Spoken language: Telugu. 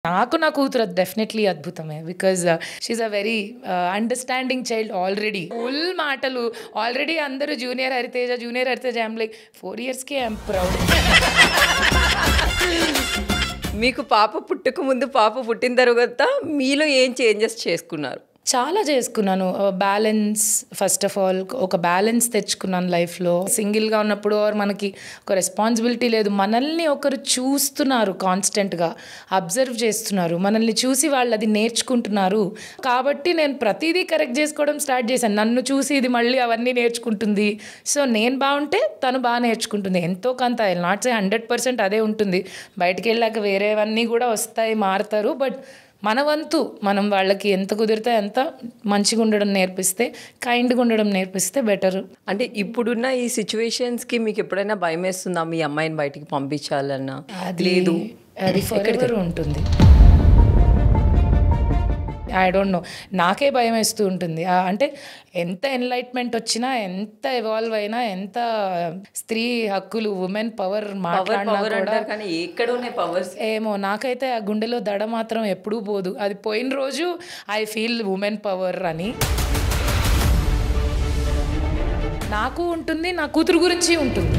నాకు నా కూతురు డెఫినెట్లీ అద్భుతమే. Because she is a very understanding child already. Full మాటలు ఆల్రెడీ అందరూ junior Haritheja, junior Haritheja. I am like 4 ఇయర్స్‌కే ఐ యామ్ ప్రౌడ్. మీకు పాప పుట్టక ముందు, పాప పుట్టిన తర్వాత మీలో ఏం చేంజెస్ చేసుకున్నారు? చాలా చేసుకున్నాను. బ్యాలెన్స్, ఫస్ట్ ఆఫ్ ఆల్ ఒక బ్యాలెన్స్ తెచ్చుకున్నాను లైఫ్లో. సింగిల్గా ఉన్నప్పుడు మనకి ఒక రెస్పాన్సిబిలిటీ లేదు. మనల్ని ఒకరు చూస్తున్నారు, కాన్స్టెంట్గా అబ్జర్వ్ చేస్తున్నారు, మనల్ని చూసి వాళ్ళు అది నేర్చుకుంటున్నారు. కాబట్టి నేను ప్రతిదీ కరెక్ట్ చేసుకోవడం స్టార్ట్ చేశాను. నన్ను చూసి ఇది మళ్ళీ అవన్నీ నేర్చుకుంటుంది. సో నేను బాగుంటే తను బాగా నేర్చుకుంటుంది. ఎంతో కొంత, ఐ విల్ నాట్ సే 100% అదే ఉంటుంది. బయటికి వెళ్ళాక వేరేవన్నీ కూడా వస్తాయి, మారుతారు. బట్ మన వంతు మనం వాళ్ళకి ఎంత కుదిరితే అంత మంచిగా ఉండడం నేర్పిస్తే, కైండ్గా ఉండడం నేర్పిస్తే బెటరు. అంటే ఇప్పుడున్న ఈ సిచ్యువేషన్స్కి మీకు ఎప్పుడైనా భయం వేస్తుందా మీ అమ్మాయిని బయటికి పంపించాలన్నా? లేదు, అది ఫరెవర్ ఉంటుంది. ఐ డోంట్ నో, నాకే భయం వేస్తూ ఉంటుంది. అంటే ఎంత ఎన్లైట్మెంట్ వచ్చినా, ఎంత ఎవాల్వ్ అయినా, ఎంత స్త్రీ హక్కులు, ఉమెన్ పవర్ మాట్లాడినా కూడా కానీ ఎక్కడున్నాయి పవర్స్ ఏమో, నాకైతే ఆ గుండెలో దడ మాత్రం ఎప్పుడూ పోదు. అది పోయిన రోజు ఐ ఫీల్ ఉమెన్ పవర్ అని. నాకు ఉంటుంది, నా కూతురు గురించి ఉంటుంది.